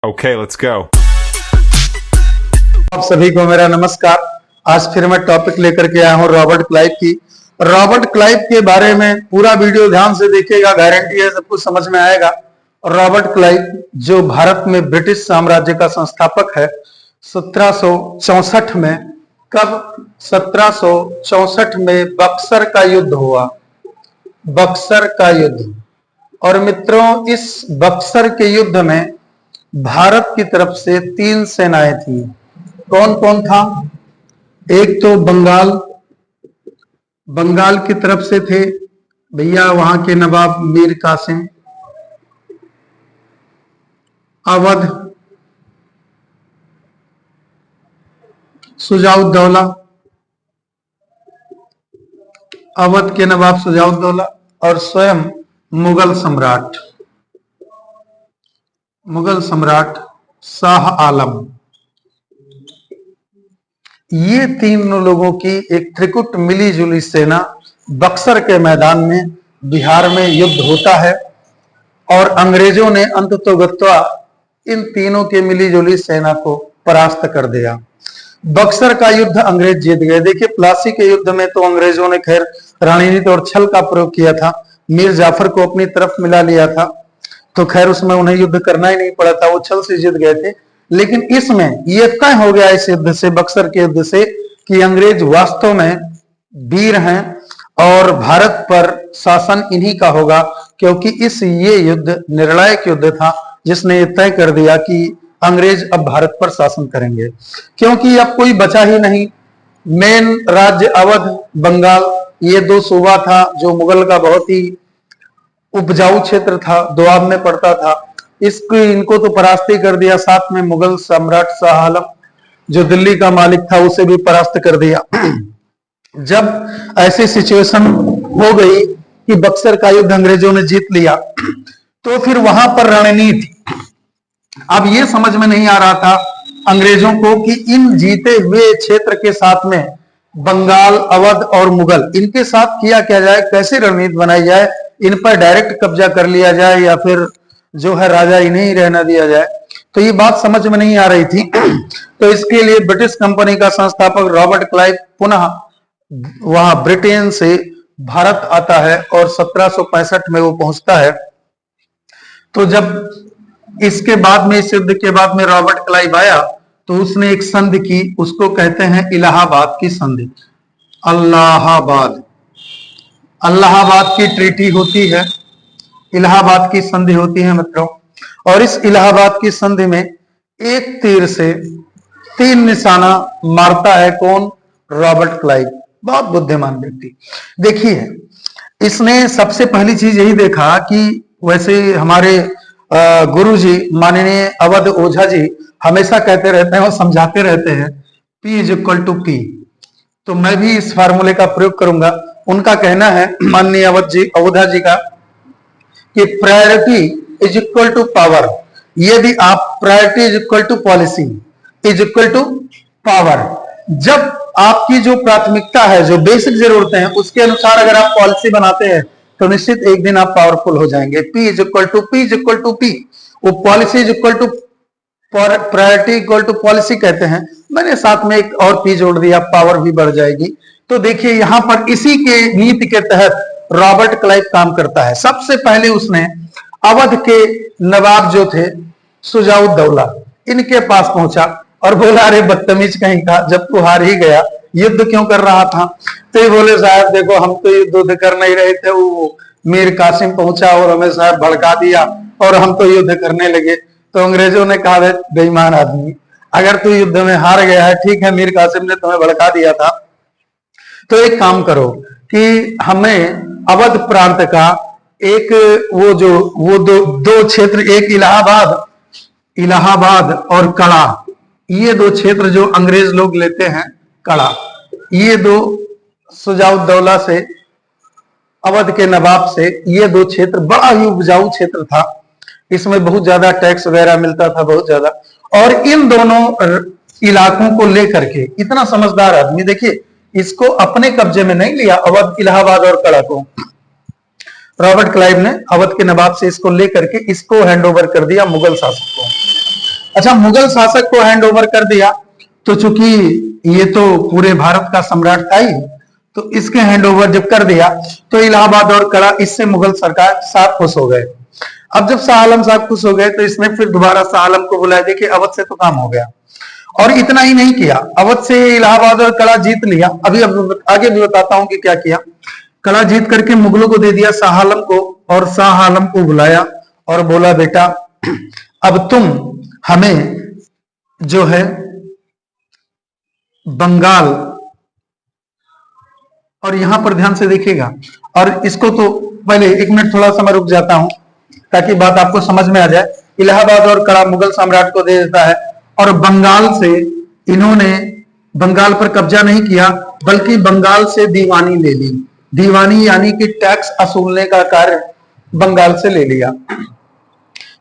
Okay, let's go. आप सभी को मेरा नमस्कार। आज फिर मैं टॉपिक लेकर के आया हूं रॉबर्ट क्लाइव की। रॉबर्ट क्लाइव के बारे में पूरा वीडियो ध्यान से देखिएगा, गारंटी है सब कुछ समझ में आएगा। रॉबर्ट क्लाइव जो भारत में ब्रिटिश साम्राज्य का संस्थापक है, 1764 में, कब? 1764 में बक्सर का युद्ध हुआ, बक्सर का युद्ध। और मित्रों, इस बक्सर के युद्ध में भारत की तरफ से 3 सेनाएं थी। कौन कौन था? एक तो बंगाल की तरफ से थे भैया, वहां के नवाब मीर कासिम। अवध सुजाउद्दौला, अवध के नवाब सुजाउद्दौला, और स्वयं मुगल सम्राट शाह आलम। ये 3 लोगों की एक त्रिकुट मिली जुली सेना बक्सर के मैदान में बिहार में युद्ध होता है और अंग्रेजों ने अंततोगत्वा इन तीनों के मिली जुली सेना को परास्त कर दिया। बक्सर का युद्ध अंग्रेज जीत गए। देखिए, प्लासी के युद्ध में तो अंग्रेजों ने खैर रणनीति और छल का प्रयोग किया था, मीर जाफर को अपनी तरफ मिला लिया था, तो खैर उसमें उन्हें युद्ध करना ही नहीं पड़ा था, वो छल से जीत गए थे। लेकिन इसमें ये तय हो गया इस युद्ध से, बक्सर के युद्ध से, कि अंग्रेज वास्तव में वीर हैं और भारत पर शासन इन्हीं का होगा, क्योंकि ये युद्ध निर्णायक युद्ध था जिसने तय कर दिया कि अंग्रेज अब भारत पर शासन करेंगे, क्योंकि अब कोई बचा ही नहीं। मेन राज्य अवध, बंगाल, ये 2 सूबा था जो मुगल का बहुत ही उपजाऊ क्षेत्र था, दोआब में पड़ता था। इनको तो परास्त ही कर दिया। साथ में मुगल सम्राट शाह आलम जो दिल्ली का मालिक था, उसे भी परास्त कर दिया। जब ऐसी सिचुएशन हो गई कि बक्सर का युद्ध अंग्रेजों ने जीत लिया, तो फिर वहां पर रणनीति, अब ये समझ में नहीं आ रहा था अंग्रेजों को कि इन जीते हुए क्षेत्र के साथ में बंगाल, अवध और मुगल, इनके साथ किया क्या जाए, कैसे रणनीति बनाई जाए, इन पर डायरेक्ट कब्जा कर लिया जाए या फिर जो है राजा इन्हें ही रहना दिया जाए। तो ये बात समझ में नहीं आ रही थी। तो इसके लिए ब्रिटिश कंपनी का संस्थापक रॉबर्ट क्लाइव पुनः वहां ब्रिटेन से भारत आता है और 1765 में वो पहुंचता है। तो जब इसके बाद में, इस युद्ध के बाद में रॉबर्ट क्लाइव आया, तो उसने एक संधि की, उसको कहते हैं इलाहाबाद की संधि। इलाहाबाद की ट्रीटी होती है, इलाहाबाद की संधि होती है मित्रों। और इस इलाहाबाद की संधि में एक तीर से 3 निशाना मारता है कौन? Robert Clive. बहुत बुद्धिमान व्यक्ति। देखिए, इसने सबसे पहली चीज यही देखा कि वैसे हमारे गुरुजी माननीय अवध ओझा जी हमेशा कहते रहते हैं और समझाते रहते हैं, P = P। तो मैं भी इस फार्मूले का प्रयोग करूंगा। उनका कहना है, माननीय ओझा जी का, कि प्रायोरिटी = पावर। यदि आप प्रायोरिटी = पॉलिसी = पावर, जब आपकी जो प्राथमिकता है, जो बेसिक जरूरतें हैं, उसके अनुसार अगर आप पॉलिसी बनाते हैं तो निश्चित एक दिन आप पावरफुल हो जाएंगे। P = P। वो पॉलिसी प्रायोरिटी = पॉलिसी कहते हैं। मैंने साथ में एक और P जोड़ दिया, पावर भी बढ़ जाएगी। तो देखिए, यहां पर इसी के नीति के तहत रॉबर्ट क्लाइव काम करता है। सबसे पहले उसने अवध के नवाब जो थे सुजाउद्दौला, इनके पास पहुंचा और बोला, अरे बदतमीज कहीं का, जब तू हार ही गया, युद्ध क्यों कर रहा था? तो ये बोले, साहब देखो, हम तो युद्ध कर नहीं रहे थे, वो मीर कासिम पहुंचा और हमें साहब भड़का दिया और हम तो युद्ध करने लगे। तो अंग्रेजों ने कहा, बेईमान आदमी, अगर तू युद्ध में हार गया है, ठीक है, मीर कासिम ने तुम्हें भड़का दिया था, तो एक काम करो कि हमें अवध प्रांत का एक वो दो क्षेत्र, एक इलाहाबाद और कड़ा, ये 2 क्षेत्र जो अंग्रेज लोग लेते हैं, कड़ा, ये 2 सुजाउद्दौला से, अवध के नवाब से, ये 2 क्षेत्र बड़ा ही उपजाऊ क्षेत्र था। इसमें बहुत ज्यादा टैक्स वगैरह मिलता था, बहुत ज्यादा। और इन दोनों इलाकों को लेकर के इतना समझदार आदमी, देखिए, इसको अपने कब्जे में नहीं लिया, अवध, इलाहाबाद और कड़ा को। रॉबर्ट क्लाइव ने अवध के नवाब से इसको लेकर के इसको हैंड ओवर कर दिया मुगल शासक को। अच्छा, मुगल शासक को हैंड ओवर कर दिया, तो चूंकि ये तो पूरे भारत का सम्राट था ही, तो इसके हैंड ओवर जब कर दिया तो इलाहाबाद और कड़ा, इससे मुगल सरकार साथ खुश हो गए। अब जब शाह आलम साहब खुश हो गए तो इसने फिर दोबारा शाह आलम को बुलाया, देखिए अवध से तो काम हो गया। और इतना ही नहीं किया, अवध से इलाहाबाद और कड़ा जीत लिया। अभी अब आगे भी बताता हूं कि क्या किया। कड़ा जीत करके मुगलों को दे दिया शाह आलम को, और शाह आलम को बुलाया और बोला, बेटा अब तुम हमें जो है बंगाल, और यहां पर ध्यान से देखिएगा, और इसको तो पहले 1 मिनट थोड़ा सा मैं रुक जाता हूं ताकि बात आपको समझ में आ जाए। इलाहाबाद और कड़ा मुगल सम्राट को दे देता है, और बंगाल से इन्होंने बंगाल पर कब्जा नहीं किया, बल्कि बंगाल से दीवानी ले ली। दीवानी यानी कि टैक्स वसूलने का कार्य बंगाल से ले लिया,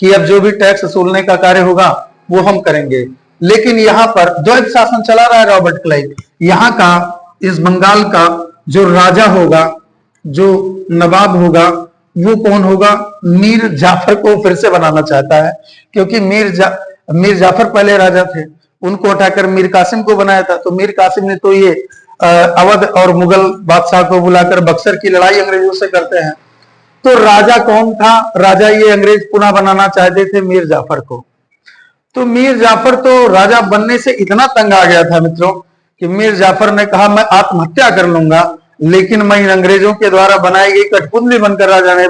कि अब जो भी टैक्स वसूलने का कार्य होगा वो हम करेंगे। लेकिन यहाँ पर द्वैध शासन चला रहा है रॉबर्ट क्लाइव। यहाँ का, इस बंगाल का जो राजा होगा, जो नवाब होगा, वो कौन होगा? मीर जाफर को फिर से बनाना चाहता है, क्योंकि मीर जाफर पहले राजा थे, उनको हटाकर मीर कासिम को बनाया था। तो मीर कासिम ने तो ये अवध और मुगल बादशाह को बुलाकर बक्सर की लड़ाई अंग्रेजों से करते हैं। तो राजा कौन था? राजा ये अंग्रेज पुनः बनाना चाहते थे मीर जाफर को। तो मीर जाफर तो राजा बनने से इतना तंग आ गया था मित्रों, कि मीर जाफर ने कहा मैं आत्महत्या कर लूंगा, लेकिन मैं इन अंग्रेजों के द्वारा बनाई गई कठपुतली बनकर राजा नहीं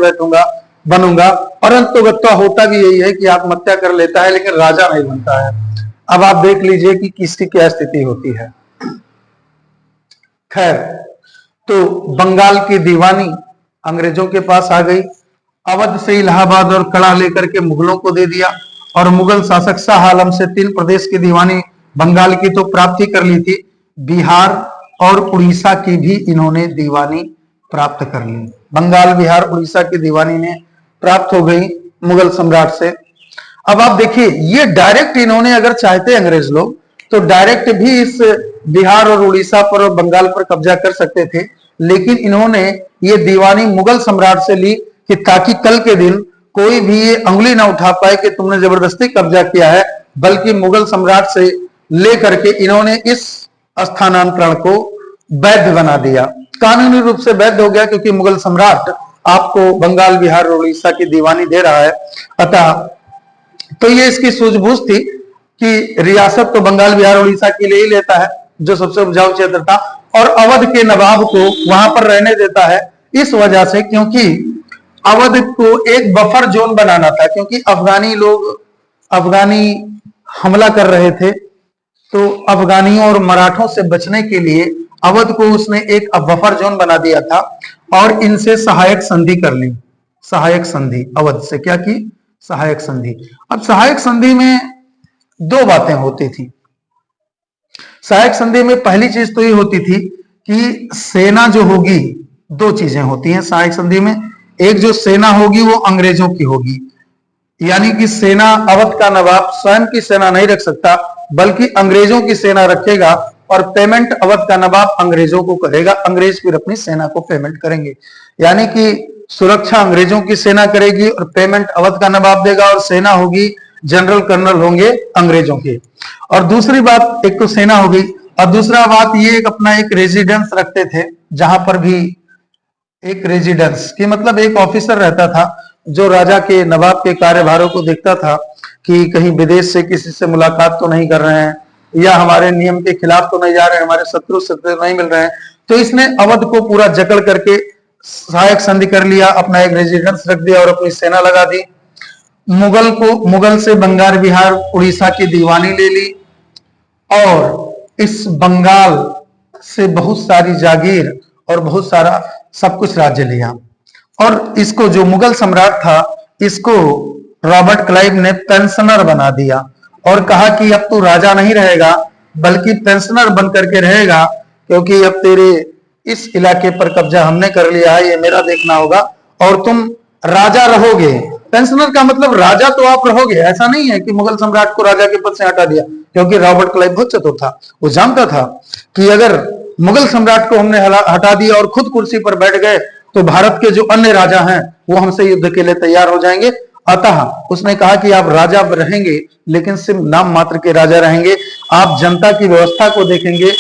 बनूंगा। और अंततोगत्वा होता भी यही है कि आत्महत्या कर लेता है, लेकिन राजा नहीं बनता है। अब आप देख लीजिए कि किसकी क्या स्थिति होती है। खैर, तो बंगाल की दीवानी अंग्रेजों के पास आ गई। अवध से इलाहाबाद और कड़ा लेकर के मुगलों को दे दिया, और मुगल शासक शाह आलम से 3 प्रदेश की दीवानी बंगाल की तो प्राप्ति कर ली थी, बिहार और उड़ीसा की भी इन्होंने दीवानी प्राप्त कर ली। बंगाल, बिहार, उड़ीसा की दीवानी ने प्राप्त हो गई मुगल सम्राट से। अब आप देखिए, ये डायरेक्ट इन्होंने अगर चाहते अंग्रेज लोग तो डायरेक्ट भी इस बिहार और उड़ीसा पर और बंगाल पर कब्जा कर सकते थे, लेकिन इन्होंने ये दीवानी मुगल सम्राट से ली कि ताकि कल के दिन कोई भी ये अंगुली ना उठा पाए कि तुमने जबरदस्ती कब्जा किया है, बल्कि मुगल सम्राट से लेकर के इन्होंने इस स्थानांतरण को वैध बना दिया, कानूनी रूप से वैध हो गया, क्योंकि मुगल सम्राट आपको बंगाल, बिहार और उड़ीसा की दीवानी दे रहा है। अतः तो ये इसकी सूझबूझ थी कि रियासत तो बंगाल, बिहार, उड़ीसा के लिए ही लेता है, जो सबसे उपजाऊ क्षेत्र था, और अवध के नवाब को वहां पर रहने देता है, इस वजह से क्योंकि अवध को एक बफर जोन बनाना था, क्योंकि अफगानी हमला कर रहे थे। तो अफगानियों और मराठों से बचने के लिए अवध को उसने एक बफर जोन बना दिया था, और इनसे सहायक संधि कर ली। सहायक संधि अवध से क्या की? सहायक संधि। अब सहायक संधि में 2 बातें होती थी। सहायक संधि में पहली चीज तो ये होती थी कि सेना जो होगी, 2 चीजें होती हैं सहायक संधि में। एक जो सेना होगी वो अंग्रेजों की होगी, यानी कि सेना, अवध का नवाब स्वयं की सेना नहीं रख सकता, बल्कि अंग्रेजों की सेना रखेगा, और पेमेंट अवध का नवाब अंग्रेजों को करेगा, अंग्रेज फिर अपनी सेना को पेमेंट करेंगे। यानी कि सुरक्षा अंग्रेजों की सेना करेगी और पेमेंट अवध का नवाब देगा, और सेना होगी, जनरल कर्नल होंगे अंग्रेजों के। और दूसरी बात, एक तो सेना हो गई, और दूसरा बात ये अपना एक रेजिडेंस रखते थे, जहां पर भी एक रेजिडेंस की मतलब एक ऑफिसर रहता था, जो राजा के, नवाब के कार्यभारों को देखता था कि कहीं विदेश से किसी से मुलाकात तो नहीं कर रहे हैं, या हमारे नियम के खिलाफ तो नहीं जा रहे हैं, हमारे शत्रु से नहीं मिल रहे हैं। तो इसने अवध को पूरा जकड़ करके सहायक संधि कर लिया, अपना एक रेजिडेंस रख दिया और अपनी सेना लगा दी। मुगल से बंगाल, बिहार, उड़ीसा की दीवानी ले ली, और इस बंगाल से बहुत सारी जागीर और बहुत सारा सब कुछ राज्य लिया। और इसको, जो मुगल सम्राट था, इसको रॉबर्ट क्लाइव ने पेंशनर बना दिया, और कहा कि अब तू राजा नहीं रहेगा, बल्कि पेंशनर बन करके रहेगा, क्योंकि अब तेरे इस इलाके पर कब्जा हमने कर लिया है, ये मेरा देखना होगा, और तुम राजा रहोगे। पेंशनर का मतलब राजा तो आप रहोगे, ऐसा नहीं है कि मुगल सम्राट को राजा के पद से हटा दिया, क्योंकि रॉबर्ट क्लाइव बहुत चतुर था। वो जानता था कि अगर मुगल सम्राट को हमने हटा दिया और खुद कुर्सी पर बैठ गए, तो भारत के जो अन्य राजा हैं वो हमसे युद्ध के लिए तैयार हो जाएंगे, अतः उसने कहा कि आप राजा रहेंगे लेकिन सिर्फ नाम मात्र के राजा रहेंगे, आप जनता की व्यवस्था को देखेंगे,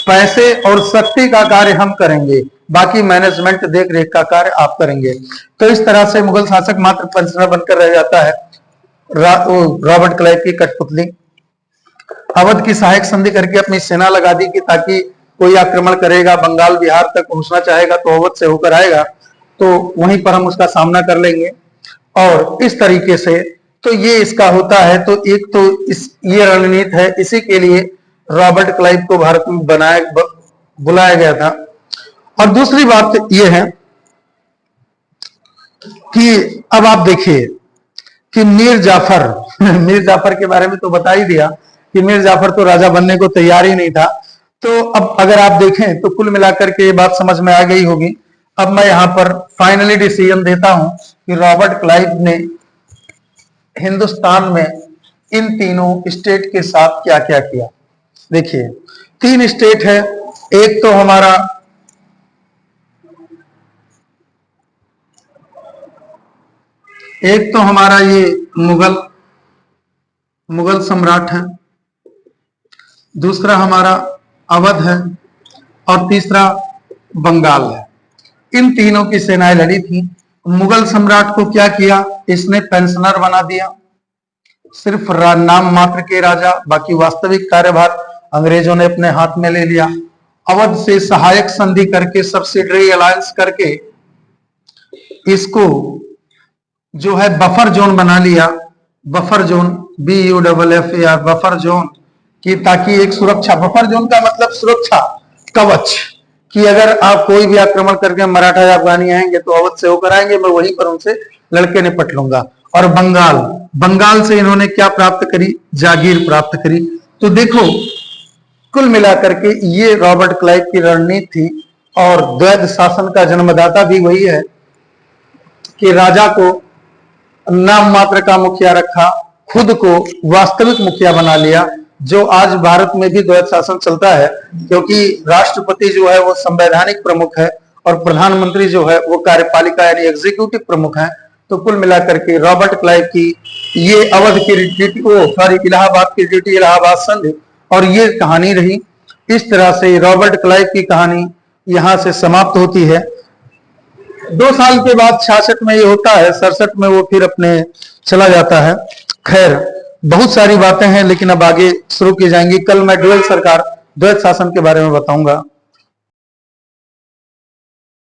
पैसे और शक्ति का कार्य हम करेंगे, बाकी मैनेजमेंट देख रेख का कार्य आप करेंगे। तो इस तरह से मुगल शासक मात्र पेंशनर बनकर रह जाता है। रॉबर्ट क्लाइव की कठपुतली। अवध की सहायक संधि करके अपनी सेना लगा दी कि ताकि कोई आक्रमण करेगा, बंगाल बिहार तक पहुंचना चाहेगा तो अवध से होकर आएगा, तो वहीं पर हम उसका सामना कर लेंगे। और इस तरीके से तो ये इसका होता है। तो एक तो ये रणनीति है, इसी के लिए रॉबर्ट क्लाइव को भारत में बुलाया गया था। और दूसरी बात ये है कि अब आप देखिए कि मीर जाफर के बारे में तो बता ही दिया कि मीर जाफर तो राजा बनने को तैयार ही नहीं था। तो अब अगर आप देखें तो कुल मिलाकर के ये बात समझ में आ गई होगी। अब मैं यहां पर फाइनली डिसीजन देता हूं कि रॉबर्ट क्लाइव ने हिंदुस्तान में इन तीनों स्टेट के साथ क्या क्या किया। देखिए 3 स्टेट है। एक तो हमारा ये मुगल सम्राट है, दूसरा हमारा अवध है और तीसरा बंगाल है। इन तीनों की सेनाएं लड़ी थी। मुगल सम्राट को क्या किया, इसने पेंशनर बना दिया, सिर्फ नाम मात्र के राजा, बाकी वास्तविक कार्यभार अंग्रेजों ने अपने हाथ में ले लिया। अवध से सहायक संधि करके, सब्सिडरी अलायंस करके इसको जो है बफर जोन बना लिया। Buffer zone BUFFER buffer zone की, ताकि एक सुरक्षा, बफर जोन का मतलब सुरक्षा कवच, कि अगर आप कोई भी आक्रमण करके मराठा या अफगानी आएंगे तो अवध से होकर आएंगे, मैं वहीं पर उनसे लड़के निपट लूंगा। और बंगाल से इन्होंने क्या प्राप्त करी, जागीर प्राप्त करी। तो देखो कुल मिलाकर के ये रॉबर्ट क्लाइव की रणनीति थी। और द्वैध शासन का जन्मदाता भी वही है कि राजा को नाम मात्र का मुखिया रखा, खुद को वास्तविक मुखिया बना लिया। जो आज भारत में भी द्वैध शासन चलता है, क्योंकि राष्ट्रपति जो है वो संवैधानिक प्रमुख है और प्रधानमंत्री जो है वो कार्यपालिका यानी एग्जीक्यूटिव प्रमुख है। तो कुल मिलाकर के रॉबर्ट क्लाइव की ये अवध की इलाहाबाद की ट्रीटी, इलाहाबाद संधि, और ये कहानी रही। इस तरह से रॉबर्ट क्लाइव की कहानी यहां से समाप्त होती है। 2 साल के बाद 66 में ये होता है, 67 में वो फिर अपने चला जाता है। खैर बहुत सारी बातें हैं, लेकिन अब आगे शुरू की जाएंगी। कल मैं द्वैध शासन के बारे में बताऊंगा।